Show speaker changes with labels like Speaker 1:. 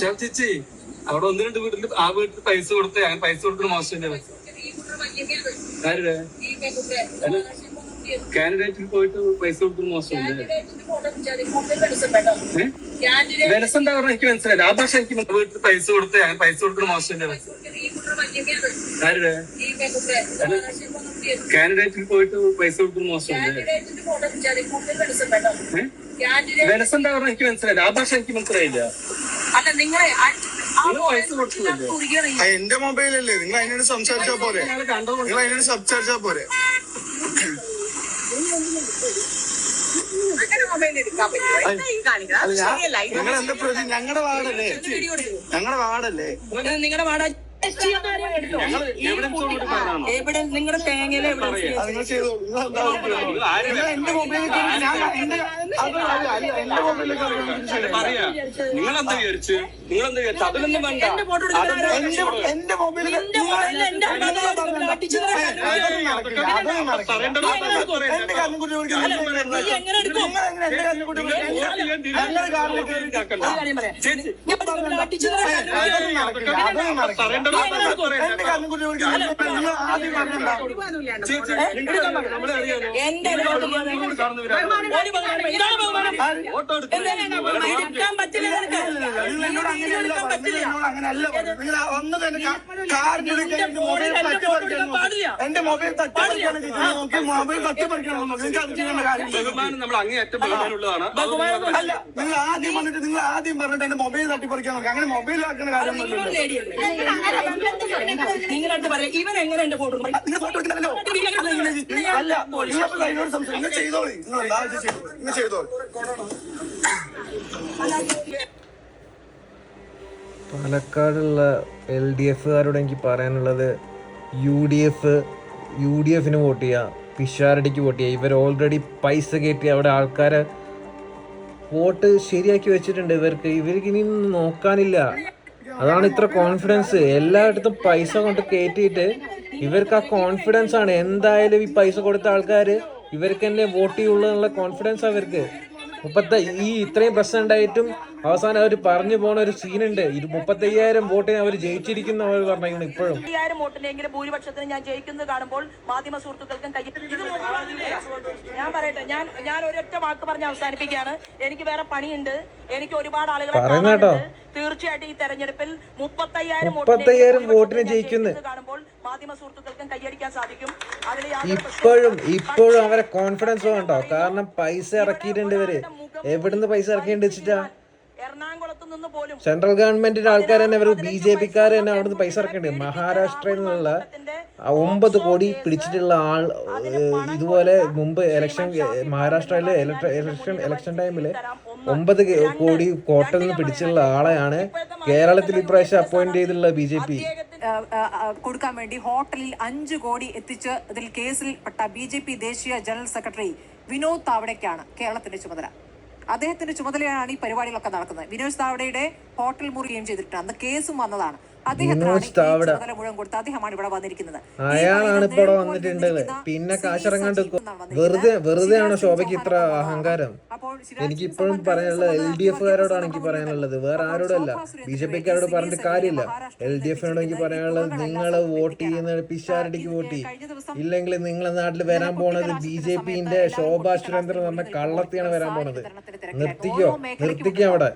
Speaker 1: ചേച്ചി അവിടെ ഒന്ന് രണ്ട് വീട്ടിൽ ആ വീട്ടിൽ പൈസ കൊടുത്ത് അങ്ങനെ പൈസ കൊടുക്കുന്ന മോശം ആരുടെ കാൻഡിഡേറ്റിൽ പോയിട്ട് പൈസ കൊടുക്കുന്ന മോശമുണ്ട്. വിലസം എന്താ പറഞ്ഞാൽ എനിക്ക് മനസ്സിലായില്ല. ആ ഭാഷ എനിക്ക് വീട്ടിൽ പൈസ കൊടുത്ത് അങ്ങനെ പൈസ കൊടുക്കുന്ന മോശം ആരുടെ കാൻഡിഡേറ്റിൽ പോയിട്ട് പൈസ കൊടുക്കുന്ന മോശമുണ്ട്. വിലസം എന്താ പറഞ്ഞാൽ എനിക്ക് മനസ്സിലായില്ല. ആ ഭാഷ എനിക്ക് മനസ്സിലായില്ല. പൈസ കൊടുക്കുന്നില്ല.
Speaker 2: എന്റെ മൊബൈലല്ലേ, നിങ്ങൾ അതിനോട് സംസാരിച്ചാ പോരെ, നിങ്ങൾ അതിനോട് സംസാരിച്ചാ പോരെ. നിങ്ങൾ എന്താ പ്രതി? ഞങ്ങളുടെ വാർഡല്ലേ, ഞങ്ങളുടെ വാർഡല്ലേ,
Speaker 3: നിങ്ങളുടെ വാട എവിടെ നിങ്ങളുടെ തേങ്ങയില്
Speaker 2: നിങ്ങൾ ചെയ്തോ. എന്റെ മൊബൈലിൽ എന്റെ മൊബൈലിലേക്ക്
Speaker 1: നിങ്ങളെന്താ വിചാരിച്ചു? അതിലൊന്നും വേണ്ട.
Speaker 2: എന്റെ മൊബൈലിൽ എന്റെ മൊബൈൽ
Speaker 1: ബഹുമാനം നമ്മൾ അങ്ങേയറ്റം ബഹുമാനമുള്ളതാണ്.
Speaker 2: അല്ല, നിങ്ങൾ ആദ്യം വന്നിട്ട് നിങ്ങൾ ആദ്യം പറഞ്ഞിട്ട് എന്റെ മൊബൈൽ തട്ടിപ്പറിക്കാൻ നോക്കി. അങ്ങനെ മൊബൈൽ ആക്കുന്ന കാര്യം
Speaker 3: നിങ്ങളടുത്ത് പറയാം ഇവൻ എങ്ങനെ എന്റെ ഫോട്ടോ
Speaker 2: നിങ്ങൾ ഫോട്ടോ എടുക്കണല്ലോ. അല്ല, അതിനോട് സംസാരിക്കും. നിങ്ങൾ ചെയ്തോളി, നിങ്ങൾ ചെയ്തോളി.
Speaker 4: പാലക്കാടുള്ള LDFകാരോട് എനിക്ക് പറയാനുള്ളത് യു ഡി എഫിന് വോട്ട് ചെയ്യുക, പിഷാരടിക്ക് വോട്ട് ചെയ്യുക. ഇവർ ഓൾറെഡി പൈസ കയറ്റി അവിടെ ആൾക്കാരെ വോട്ട് ശരിയാക്കി വെച്ചിട്ടുണ്ട്. ഇവർക്ക് ഇനി നോക്കാനില്ല. അതാണ് ഇത്ര കോൺഫിഡൻസ്. എല്ലായിടത്തും പൈസ കൊണ്ട് കയറ്റിയിട്ട് ഇവർക്ക് ആ കോൺഫിഡൻസ് ആണ്. എന്തായാലും ഈ പൈസ കൊടുത്ത ആൾക്കാർ ഇവർക്ക് തന്നെ വോട്ട് ചെയ്യുള്ളൂ എന്നുള്ള കോൺഫിഡൻസ് അവർക്ക്. ഇത്രയും പ്രശ്നം ഉണ്ടായിട്ടും അവസാനം അവർ പറഞ്ഞു പോണ ഒരു സീനുണ്ട്. 35,000 വോട്ടിന് അവർ ജയിച്ചിരിക്കുന്ന അവർ പറഞ്ഞു. ഇപ്പോഴും
Speaker 3: 50,000 വോട്ടിനെങ്കിലും ഭൂരിപക്ഷത്തിന് ഞാൻ ജയിക്കുന്നത് കാണുമ്പോൾ മാധ്യമ സുഹൃത്തുക്കൾക്കും ഞാൻ പറയട്ടെ, ഞാൻ ഒരൊറ്റ വാക്ക് പറഞ്ഞ് അവസാനിപ്പിക്കുകയാണ്. എനിക്ക് വേറെ പണിയുണ്ട്, എനിക്ക് ഒരുപാട് ആളുകളെ കാണാനുണ്ട്. തീർച്ചയായിട്ടും ഈ തെരഞ്ഞെടുപ്പിൽ 35,000
Speaker 4: വോട്ടിന് ജയിക്കുന്നത്
Speaker 3: കാണുമ്പോൾ മാധ്യമ സുഹൃത്തുക്കൾക്കും കൈയടിക്കാൻ സാധിക്കും.
Speaker 4: ഇപ്പോഴും അവരെ കോൺഫിഡൻസ് വേണ്ടോ? കാരണം പൈസ ഇറക്കിയിട്ടുണ്ട് ഇവര്. എവിടുന്ന് പൈസ ഇറക്കിയിട്ട് വെച്ചിട്ടാ?
Speaker 3: എറണാകുളത്ത് നിന്ന് പോലും
Speaker 4: സെൻട്രൽ ഗവൺമെന്റിന്റെ ആൾക്കാർ തന്നെ ഇവർ BJPക്കാർ തന്നെ അവിടുന്ന് പൈസ ഇറക്കേണ്ടത്. മഹാരാഷ്ട്രയിൽ നിന്നുള്ള 9 കോടി പിടിച്ചിട്ടുള്ള ആൾ ഇതുപോലെ മുമ്പ് മഹാരാഷ്ട്രയിലെ ഇലക്ഷൻ ടൈമില് 9 കോടി കോട്ടയിൽ നിന്ന് പിടിച്ചുള്ള ആളെയാണ് കേരളത്തിൽ ഇപ്രാവശ്യം അപ്പോയിന്റ് ചെയ്തിട്ടുള്ള BJP
Speaker 5: കൊടുക്കാൻ വേണ്ടി ഹോട്ടലിൽ 5 കോടി എത്തിച്ച് ഇതിൽ കേസിൽ പെട്ട BJP ദേശീയ ജനറൽ സെക്രട്ടറി വിനോദ് താവഡയ്ക്കാണ് കേരളത്തിന്റെ ചുമതല. അദ്ദേഹത്തിന്റെ ചുമതലയാണ് ഈ പരിപാടികളൊക്കെ നടക്കുന്നത്. വിനോദ് താവഡയുടെ ഹോട്ടൽ മുറിയുകയും ചെയ്തിട്ടുണ്ട്. അന്ന് കേസും വന്നതാണ്. ചുമതല മുഴുവൻ കൊടുത്ത് അദ്ദേഹമാണ് ഇവിടെ വന്നിരിക്കുന്നത്.
Speaker 4: അയാളാണ് ഇപ്പോൾ വന്നിട്ടുണ്ടത്. പിന്നെ കാശിറങ്ങാണ്ട് വെറുതെ ആണോ ശോഭയ്ക്ക് ഇത്ര അഹങ്കാരം? എനിക്കിപ്പോഴും പറയാനുള്ളത് LDFകാരോടാണ് എനിക്ക് പറയാനുള്ളത്, വേറെ ആരോടല്ല. BJPക്കാരോട് പറഞ്ഞിട്ട് കാര്യമില്ല. LDFനോട് എനിക്ക് പറയാനുള്ളത്, നിങ്ങൾ വോട്ട് ചെയ്യുന്നത് പിഷാരടിക്ക് വോട്ട് ചെയ്യും. ഇല്ലെങ്കിൽ നിങ്ങളെ നാട്ടിൽ വരാൻ പോണത് BJPന്റെ ശോഭാ സുരേന്ദ്രൻ എന്ന് പറഞ്ഞ കള്ളത്തിയാണ് വരാൻ പോണത്. നിർത്തിക്കോ അവിടെ.